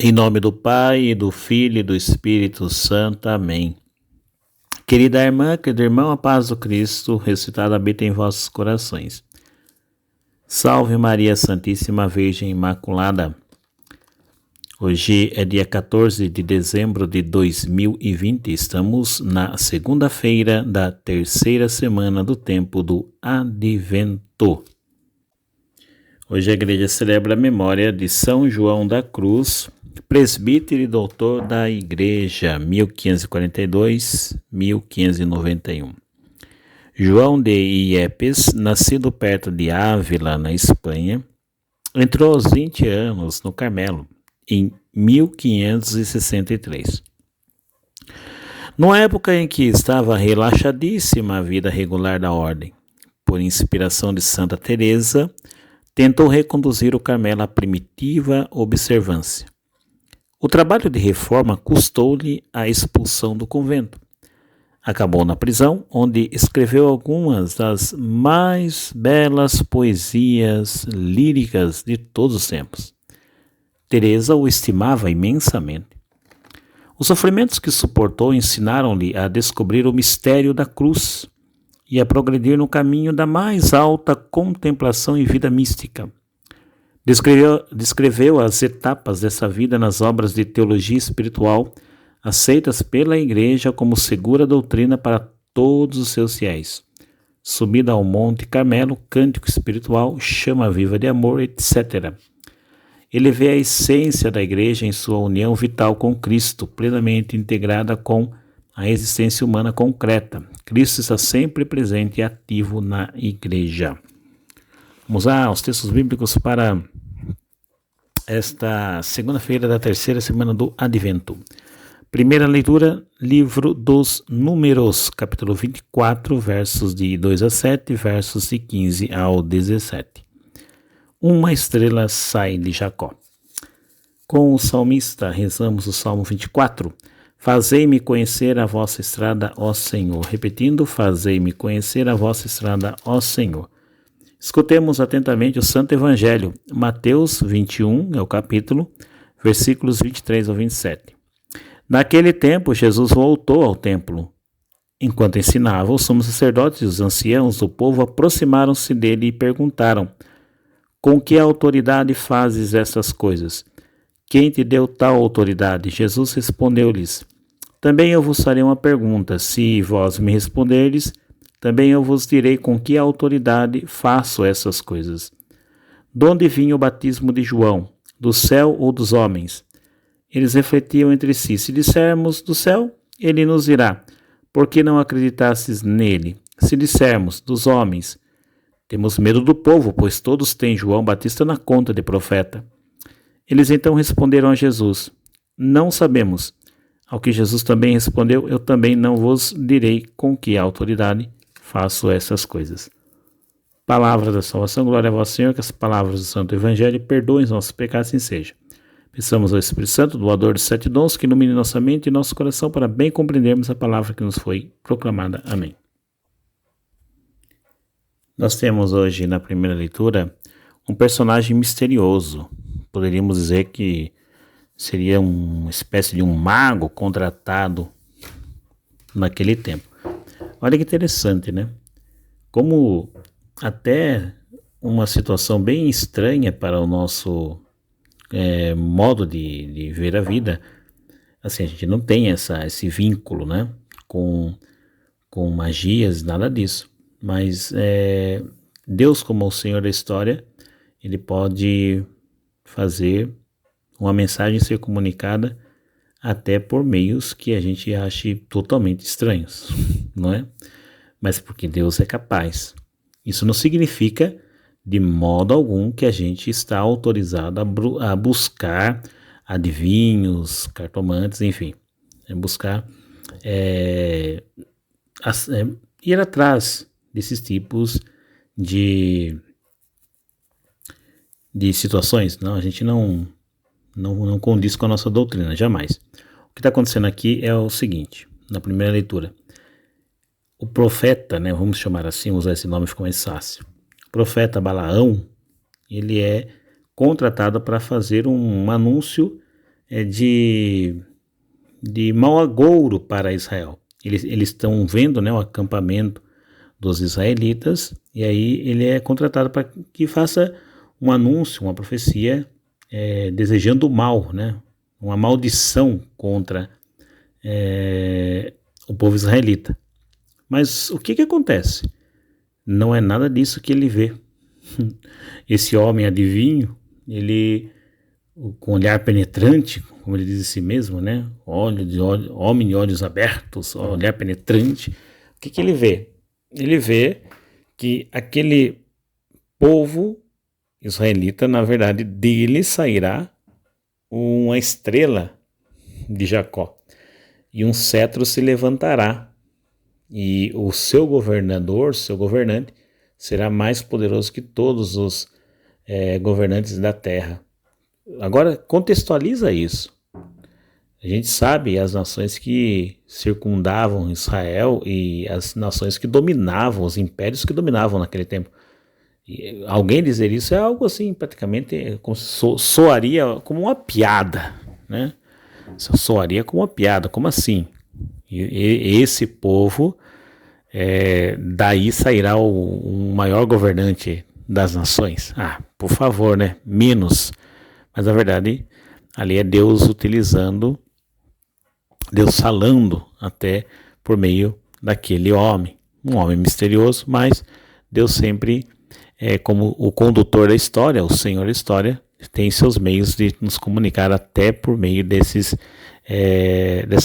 Em nome do Pai, e do Filho e do Espírito Santo. Amém. Querida irmã, querido irmão, a paz do Cristo ressuscitado habita em vossos corações. Salve Maria Santíssima Virgem Imaculada. Hoje é dia 14 de dezembro de 2020, estamos na segunda-feira da terceira semana do tempo do Advento. Hoje a igreja celebra a memória de São João da Cruz, presbítero e doutor da igreja, 1542-1591. João de Iepes, nascido perto de Ávila, na Espanha, entrou aos 20 anos no Carmelo, em 1563. Numa época em que estava relaxadíssima a vida regular da ordem, por inspiração de Santa Teresa, tentou reconduzir o Carmelo à primitiva observância. O trabalho de reforma custou-lhe a expulsão do convento. Acabou na prisão, onde escreveu algumas das mais belas poesias líricas de todos os tempos. Teresa o estimava imensamente. Os sofrimentos que suportou ensinaram-lhe a descobrir o mistério da cruz e a progredir no caminho da mais alta contemplação e vida mística. Descreveu as etapas dessa vida nas obras de teologia espiritual, aceitas pela Igreja como segura doutrina para todos os seus fiéis. Subida ao Monte Carmelo, cântico espiritual, chama viva de amor, etc. Ele vê a essência da Igreja em sua união vital com Cristo, plenamente integrada com a existência humana concreta. Cristo está sempre presente e ativo na Igreja. Vamos aos textos bíblicos para esta segunda-feira da terceira semana do Advento. Primeira leitura, livro dos Números, capítulo 24, versos de 2 a 7, versos de 15 ao 17. Uma estrela sai de Jacó. Com o salmista rezamos o Salmo 24. Fazei-me conhecer a vossa estrada, ó Senhor. Repetindo, fazei-me conhecer a vossa estrada, ó Senhor. Escutemos atentamente o Santo Evangelho. Mateus 21 é o capítulo, versículos 23 ao 27. Naquele tempo, Jesus voltou ao templo. Enquanto ensinava, os sumos sacerdotes e os anciãos do povo aproximaram-se dele e perguntaram: com que autoridade fazes essas coisas? Quem te deu tal autoridade? Jesus respondeu-lhes: também eu vos farei uma pergunta. Se vós me responderdes, também eu vos direi com que autoridade faço essas coisas. De onde vinha o batismo de João? Do céu ou dos homens? Eles refletiam entre si: se dissermos do céu, ele nos dirá: por que não acreditastes nele? Se dissermos dos homens, temos medo do povo, pois todos têm João Batista na conta de profeta. Eles então responderam a Jesus: não sabemos. Ao que Jesus também respondeu: eu também não vos direi com que autoridade faço essas coisas. Palavra da salvação, glória a vós, Senhor, que as palavras do Santo Evangelho perdoem os nossos pecados, assim seja. Peçamos ao Espírito Santo, doador dos 7 dons, que ilumine nossa mente e nosso coração para bem compreendermos a palavra que nos foi proclamada. Amém. Nós temos hoje na primeira leitura um personagem misterioso. Poderíamos dizer que seria uma espécie de um mago contratado naquele tempo. Olha que interessante, né? Como até uma situação bem estranha para o nosso modo de ver a vida. Assim, a gente não tem esse vínculo, né? Com magias, nada disso. Mas Deus, como o Senhor da história, ele pode fazer uma mensagem ser comunicada até por meios que a gente ache totalmente estranhos, não é? Mas porque Deus é capaz. Isso não significa de modo algum que a gente está autorizado a buscar adivinhos, cartomantes, enfim. Buscar ir atrás desses tipos de situações. Não, a gente não condiz com a nossa doutrina, jamais. O que está acontecendo aqui é o seguinte, na primeira leitura. O profeta, né, vamos chamar assim, usar esse nome ficou mais fácil. O profeta Balaão, ele é contratado para fazer um anúncio de mau agouro para Israel. Eles estão vendo, né, o acampamento dos israelitas, e aí ele é contratado para que faça um anúncio, uma profecia, desejando o mal, né, uma maldição contra o povo israelita. Mas o que acontece? Não é nada disso que ele vê. Esse homem adivinho, ele, com olhar penetrante, como ele diz a si mesmo, né? Homem de olhos abertos, olhar penetrante. O que ele vê? Ele vê que aquele povo israelita, na verdade, dele sairá uma estrela de Jacó, e um cetro se levantará, e o seu governador, seu governante, será mais poderoso que todos os governantes da terra. Agora, contextualiza isso. A gente sabe as nações que circundavam Israel e as nações que dominavam, os impérios que dominavam naquele tempo. E alguém dizer isso é algo assim, praticamente, soaria como uma piada, né? Soaria como uma piada, como assim? E esse povo, daí sairá o maior governante das nações. Por favor, né? Menos. Mas na verdade, ali é Deus utilizando, Deus falando até por meio daquele homem. Um homem misterioso, mas Deus sempre, como o condutor da história, o Senhor da história, tem seus meios de nos comunicar até por meio dessas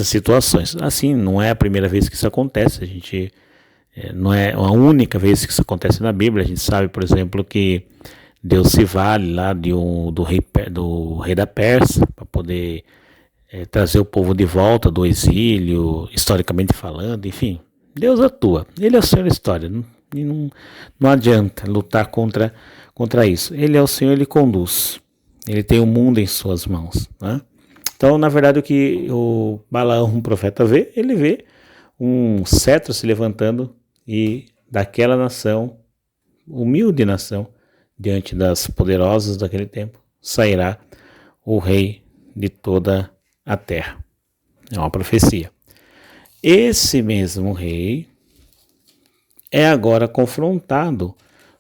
situações. Assim, não é a primeira vez que isso acontece, não é a única vez que isso acontece na Bíblia. A gente sabe, por exemplo, que Deus se vale lá do rei da Pérsia para poder trazer o povo de volta do exílio, historicamente falando, enfim. Deus atua, Ele é o Senhor da história, não adianta lutar contra isso. Ele é o Senhor, Ele conduz, Ele tem o mundo em suas mãos, né? Então, na verdade, o que o Balaão, um profeta, vê, ele vê um cetro se levantando, e daquela nação, humilde nação, diante das poderosas daquele tempo, sairá o rei de toda a terra. É uma profecia. Esse mesmo rei é agora confrontado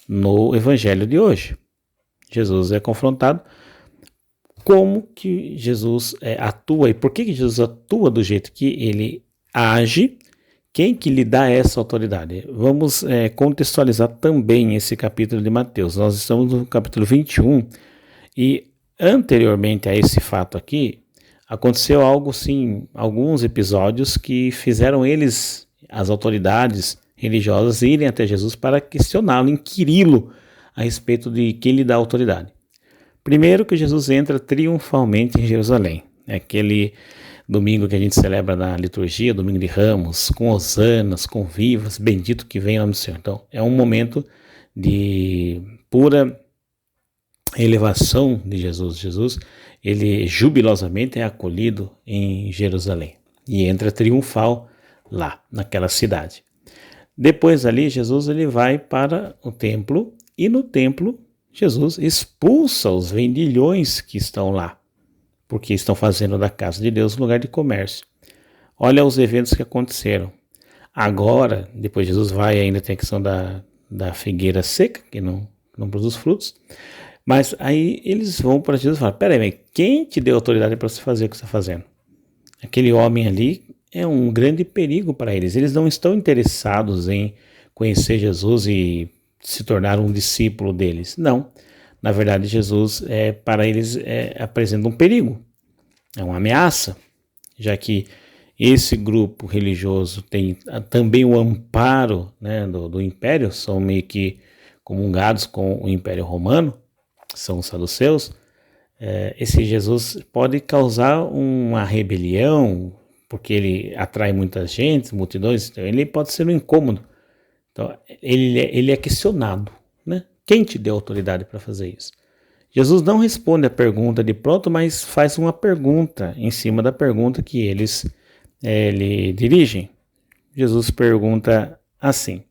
no evangelho de hoje. Jesus é confrontado. Como que Jesus atua, e por que Jesus atua do jeito que ele age? Quem que lhe dá essa autoridade? Vamos contextualizar também esse capítulo de Mateus. Nós estamos no capítulo 21, e anteriormente a esse fato aqui, aconteceu algo, sim, alguns episódios que fizeram eles, as autoridades religiosas, irem até Jesus para questioná-lo, inquiri-lo a respeito de quem lhe dá autoridade. Primeiro, que Jesus entra triunfalmente em Jerusalém. É aquele domingo que a gente celebra na liturgia, domingo de Ramos, com hosanas, com vivas, bendito que venha o nome do Senhor. Então, é um momento de pura elevação de Jesus. Jesus, ele jubilosamente é acolhido em Jerusalém e entra triunfal lá, naquela cidade. Depois ali, Jesus ele vai para o templo, e no templo Jesus expulsa os vendilhões que estão lá, porque estão fazendo da casa de Deus um lugar de comércio. Olha os eventos que aconteceram. Agora, depois Jesus vai, ainda tem a questão da figueira seca, que não produz frutos. Mas aí eles vão para Jesus e falam: peraí, quem te deu autoridade para você fazer o que você está fazendo? Aquele homem ali é um grande perigo para eles. Eles não estão interessados em conhecer Jesus e se tornar um discípulo deles. Não. Na verdade, Jesus, para eles, apresenta um perigo. É uma ameaça, já que esse grupo religioso tem também o amparo, né, do império, são meio que comungados com o Império Romano, são os saduceus. Esse Jesus pode causar uma rebelião, porque ele atrai muita gente, multidões, então ele pode ser um incômodo. Então, ele é questionado, né? Quem te deu autoridade para fazer isso? Jesus não responde a pergunta de pronto, mas faz uma pergunta em cima da pergunta que eles lhe dirigem. Jesus pergunta assim: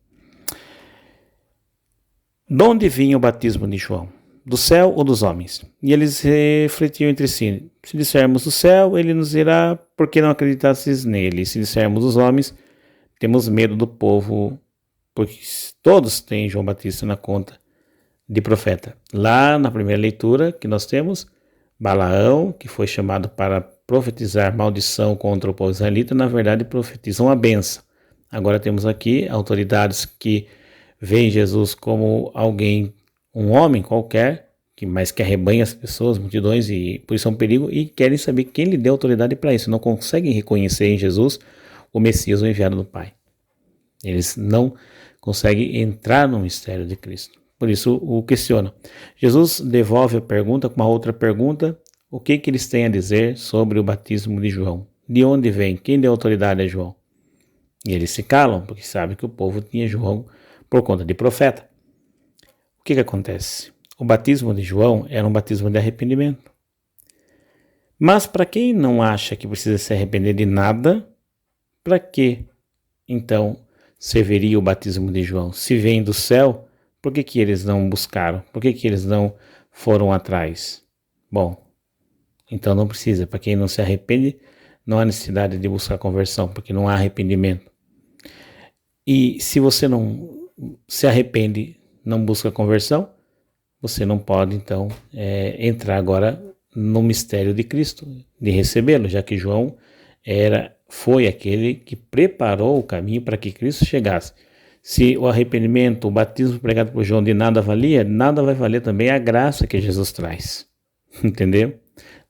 de onde vinha o batismo de João? do céu ou dos homens? E eles refletiam entre si: se dissermos do céu, ele nos irá, por que não acreditasses nele? Se dissermos dos homens, temos medo do povo, porque todos têm João Batista na conta de profeta. Lá na primeira leitura que nós temos, Balaão, que foi chamado para profetizar maldição contra o povo israelita, na verdade profetizam uma benção. Agora temos aqui autoridades que veem Jesus como alguém, um homem qualquer, mas que arrebanha as pessoas, multidões, e por isso é um perigo, e querem saber quem lhe deu autoridade para isso. Não conseguem reconhecer em Jesus o Messias, o enviado do Pai. Eles não conseguem entrar no mistério de Cristo. Por isso o questionam. Jesus devolve a pergunta com uma outra pergunta: o que eles têm a dizer sobre o batismo de João? De onde vem? Quem deu autoridade a João? E eles se calam, porque sabem que o povo tinha João por conta de profeta. O que acontece? O batismo de João era um batismo de arrependimento. Mas para quem não acha que precisa se arrepender de nada, para que então serviria o batismo de João? Se vem do céu, por que eles não buscaram? Por que eles não foram atrás? Bom, então não precisa. Para quem não se arrepende, não há necessidade de buscar conversão, porque não há arrependimento. E se você não se arrepende, não busca conversão, você não pode então entrar agora no mistério de Cristo, de recebê-lo, já que João foi aquele que preparou o caminho para que Cristo chegasse. Se o arrependimento, o batismo pregado por João de nada valia, nada vai valer também a graça que Jesus traz. Entendeu?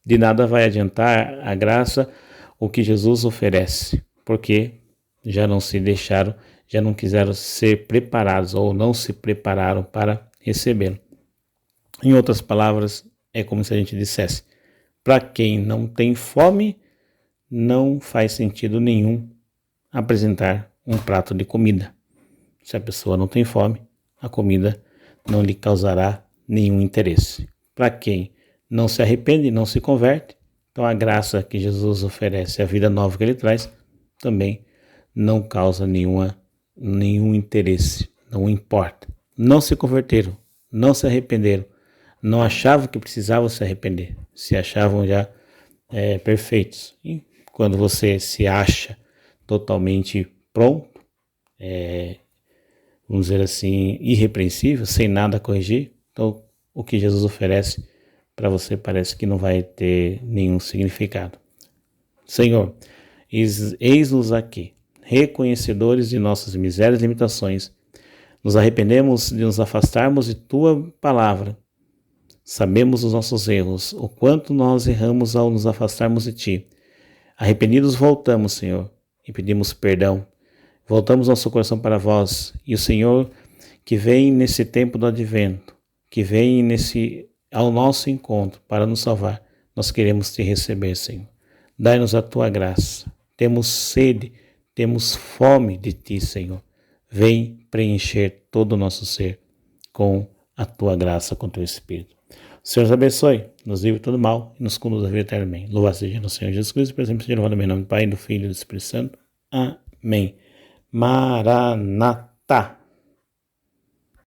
De nada vai adiantar a graça, o que Jesus oferece, porque já não se deixaram, já não quiseram ser preparados ou não se prepararam para recebê-lo. Em outras palavras, é como se a gente dissesse: para quem não tem fome, não faz sentido nenhum apresentar um prato de comida. Se a pessoa não tem fome, a comida não lhe causará nenhum interesse. Para quem não se arrepende, não se converte, então a graça que Jesus oferece, a vida nova que ele traz, também não causa nenhum interesse, não importa. Não se converteram, não se arrependeram, não achavam que precisavam se arrepender, se achavam já perfeitos. E quando você se acha totalmente pronto, vamos dizer assim, irrepreensível, sem nada a corrigir, então o que Jesus oferece para você parece que não vai ter nenhum significado. Senhor, eis-nos aqui, reconhecedores de nossas misérias e limitações. Nos arrependemos de nos afastarmos de Tua palavra. Sabemos os nossos erros, o quanto nós erramos ao nos afastarmos de Ti. Arrependidos voltamos, Senhor, e pedimos perdão. Voltamos nosso coração para vós, e o Senhor que vem nesse tempo do advento, que vem ao nosso encontro para nos salvar, nós queremos Te receber, Senhor. Dai-nos a Tua graça. Temos sede, temos fome de Ti, Senhor. Vem preencher todo o nosso ser com a Tua graça, com o Teu Espírito. O Senhor nos abençoe, nos livre de todo mal e nos conduza a vida eternamente. Louvado seja o Senhor Jesus Cristo, por sempre seja louvado em nome do Pai, do Filho e do Espírito Santo. Amém. Maranatá.